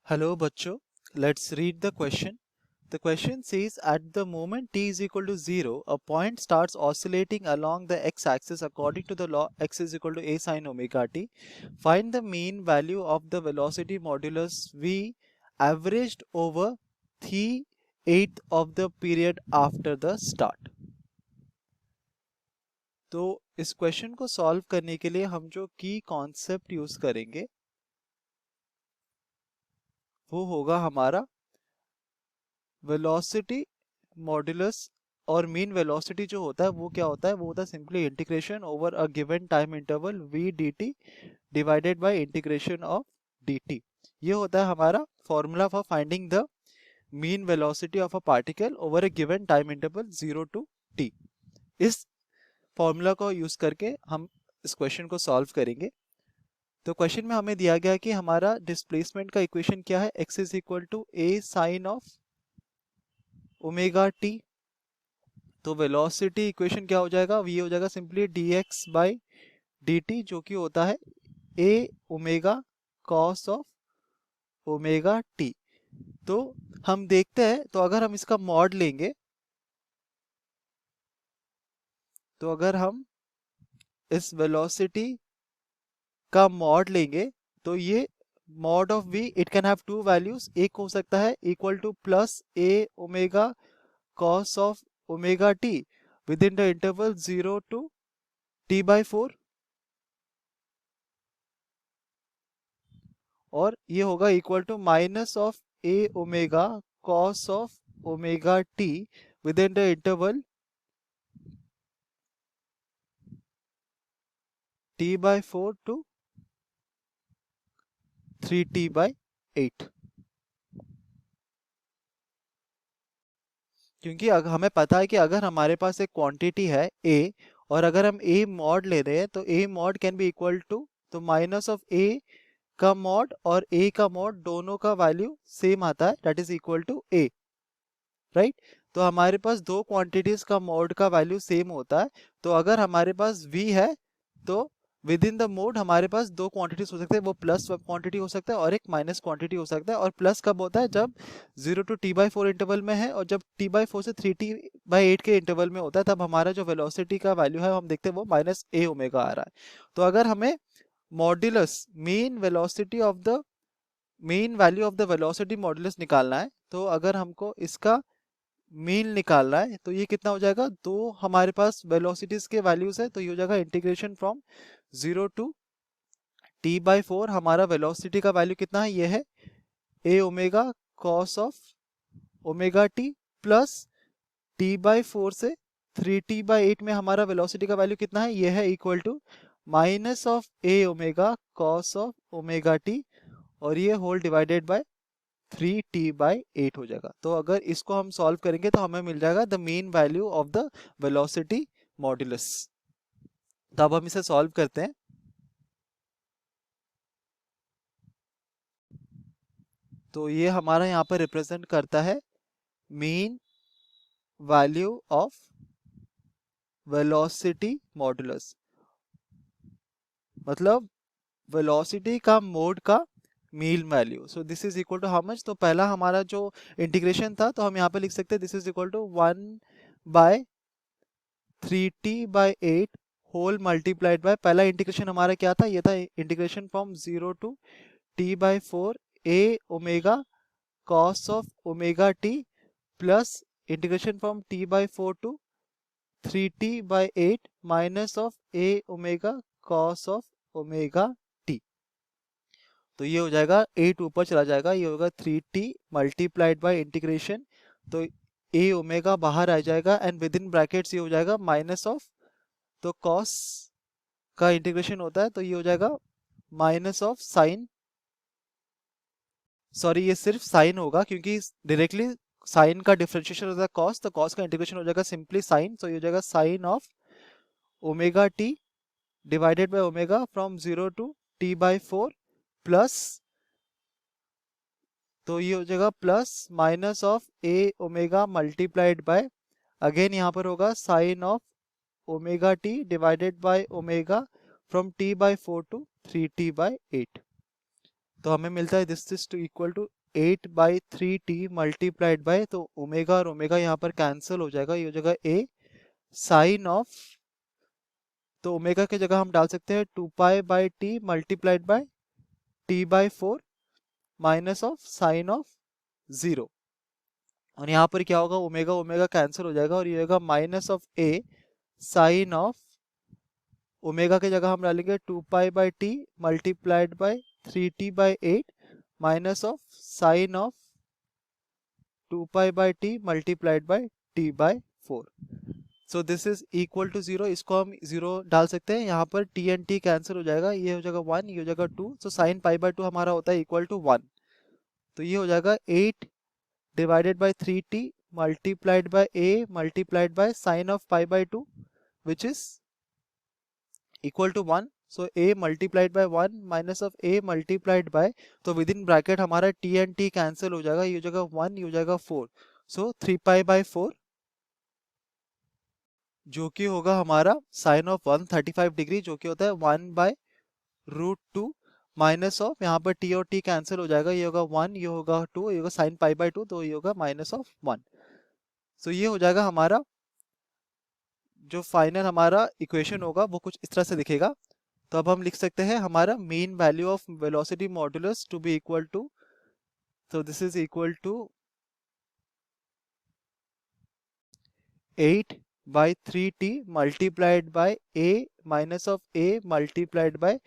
Hello बच्चों, let's read the question. The question says at the moment t is equal to 0, a point starts oscillating along the x-axis according to the law x is equal to a sine omega t. Find the mean value of the velocity modulus v averaged over 3/8 of the period after the start. तो इस question को solve करने के लिए हम जो की concept use करेंगे वो होगा हमारा वेलोसिटी मॉड्यूलस और मीन वेलोसिटी जो होता है वो क्या होता है, वो होता है simply integration over a given time interval v dt divided by integration of dt. ये होता है हमारा formula for finding the mean velocity of a particle over a given time interval 0 to t. इस फॉर्मूला को use करके हम इस question को सॉल्व करेंगे. तो क्वेश्चन में हमें दिया गया कि हमारा डिस्प्लेसमेंट का इक्वेशन क्या है, x is equal to a sine of omega t. तो वेलोसिटी इक्वेशन क्या हो जाएगा, v हो जाएगा सिंपली dx बाई dt जो कि होता है a omega cos of omega t. तो हम देखते हैं, तो अगर हम इसका मॉड लेंगे, तो अगर हम इस वेलोसिटी का मॉड लेंगे तो ये mod of v it can have two values. एक हो सकता है equal to plus a omega cos of omega t within the interval 0 to t/4, और ये होगा equal to minus of a omega cos of omega t within the interval t/4 to 3t/8. क्योंकि अगर हमें पता है कि अगर हमारे पास एक क्वांटिटी है a और अगर हम a मॉड ले रहे हैं तो a mod can be equal to, तो माइनस ऑफ a का मॉड और a का मॉड दोनों का वैल्यू सेम आता है, that is equal to a, right. तो हमारे पास दो क्वांटिटीज का मॉड का वैल्यू सेम होता है. तो अगर हमारे पास v है तो विद इन द मोड हमारे पास दो क्वांटिटीज हो सकते हैं, वो प्लस क्वांटिटी हो सकता है और एक माइनस क्वांटिटी हो सकता है. और प्लस कब होता है, जब 0 to t/4 इंटरवल में है, और जब t/4 से 3t/8 के इंटरवल में होता है तब हमारा जो वेलोसिटी का वैल्यू है हम देखते हैं वो माइनस a ओमेगा आ रहा है. तो अगर हमें modulus mean velocity of the mean value of the velocity modulus निकालना है, तो अगर हमको इसका मीन निकालना है तो ये कितना हो जाएगा, दो हमारे पास वेलोसिटीज के वैल्यूज है, तो ये हो जाएगा इंटीग्रेशन फ्रॉम 0 to t/4. हमारा वेलोसिटी का वैल्यू कितना है, ये है a omega cos of omega t plus t/4 से 3t/8 में हमारा वेलोसिटी का वैल्यू कितना है, ये है equal to minus of a omega cos of omega t, और ये होल डिवाइडेड बाय 3t/8 हो जाएगा. तो अगर इसको हम सॉल्व करेंगे तो हमें मिल जाएगा the mean value of the velocity modulus. तो अब हम इसे सॉल्व करते हैं. तो ये हमारा यहाँ पर रिप्रेजेंट करता है mean value of velocity modulus, मतलब वेलोसिटी का मोड का mean value. So this is equal to how much, तो पहला हमारा जो इंटीग्रेशन था तो हम यहाँ पे लिख सकते हैं this is equal to 1/3t/8 whole multiplied by, पहला इंटीग्रेशन हमारा क्या था, ये था integration from 0 to t/4 a omega cos of omega t plus integration from t/4 to 3t/8 minus of a omega cos of omega t. तो ये हो जाएगा 8 ऊपर चला जाएगा, ये होगा 3t मल्टीप्लाइड बाय इंटीग्रेशन, तो a ओमेगा बाहर आ जाएगा एंड विद इन ब्रैकेट्स ये हो जाएगा माइनस ऑफ, तो कॉस का इंटीग्रेशन होता है तो ये हो जाएगा माइनस ऑफ साइन, सॉरी ये सिर्फ साइन होगा क्योंकि डायरेक्टली साइन का डिफरेंशिएशन होता है कॉस, तो कॉस का इंटीग्रेशन हो जाएगा सिंपली साइन, तो ये हो जाएगा sine of omega t divided by omega from 0 to t/4 plus, तो ये हो जाएगा plus minus of a omega multiplied by, again यहाँ पर होगा sine of omega t divided by omega from t/4 to 3t/8. तो हमें मिलता है this is to equal to 8/3t multiplied by, तो ओमेगा और ओमेगा यहाँ पर कैंसिल हो जाएगा, ये हो जाएगा a साइन ऑफ, तो ओमेगा की जगह हम डाल सकते हैं 2π/t multiplied by t/4 minus of sine of 0। और यहाँ पर क्या होगा, ओमेगा ओमेगा कैंसिल हो जाएगा और ये होगा minus of a sine of, omega की जगह हम डालेंगे 2π/t multiplied by 3t/8 minus of sine of 2π/t multiplied by t/4। So this is equal to 0, इसको हम 0 डाल सकते हैं, यहाँ पर t एंड t कैंसिल हो जाएगा, ये हो जाएगा 1, ये हो जाएगा 2, सो साइन π/2 हमारा होता है इक्वल टू 1। तो ये हो जाएगा 8 divided by 3t multiplied by a multiplied by sine of π/2 which is equal to 1। So a multiplied by 1 minus of a multiplied by, तो विद इन ब्रैकेट हमारा t एंड t कैंसिल हो जाएगा, ये हो जाएगा 1, ये हो जाएगा 4, सो 3π/4 जो कि होगा हमारा साइन ऑफ 135 डिग्री, जो कि होता है 1/√2 माइनस ऑफ, यहाँ पर t और t कैंसिल हो जाएगा, ये होगा 1, ये होगा 2, ये होगा साइन π/2, तो ये होगा माइनस ऑफ 1। सो ये हो जाएगा हमारा जो फाइनल हमारा इक्वेशन होगा वो कुछ इस तरह से दिखेगा। तो अब हम लिख सकते हैं हमारा mean value of velocity modulus to be equal to, तो this is equal to 8/3t multiplied by a minus of a multiplied by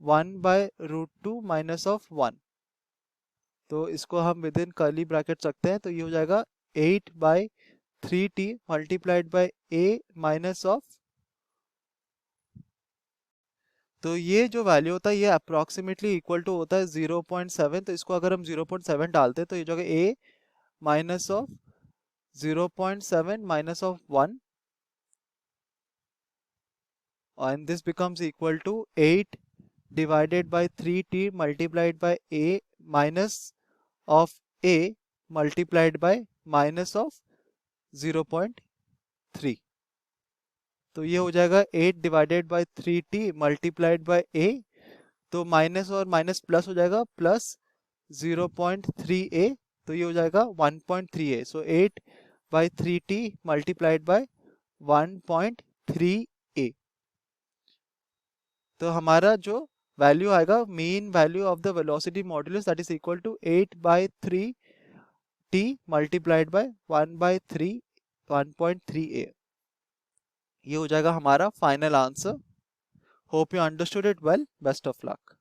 1/√2 minus of 1। तो इसको हम विद इन कर्ली ब्रैकेट रखते हैं, तो ये हो जाएगा 8/3t multiplied by a minus of, तो ये जो वैल्यू होता है ये अप्रोक्सीमेटली इक्वल टू होता है 0.7, तो इसको अगर हम 0.7 डालते हैं तो ये जो है a minus of 0.7 minus of 1 and this becomes equal to 8 divided by 3t multiplied by a minus of a multiplied by minus of 0.3। तो ये हो जाएगा 8 divided by 3t multiplied by a, तो माइनस और माइनस प्लस हो जाएगा, plus 0.3a, तो ये हो जाएगा 1.3a। सो 8/3t मल्टीप्लाइड बाय 1.3a, तो हमारा जो वैल्यू आएगा mean value of the velocity modulus that is equal to 8/3t multiplied by 1/3 ये हो जाएगा हमारा final answer. Hope you understood it well, best of luck.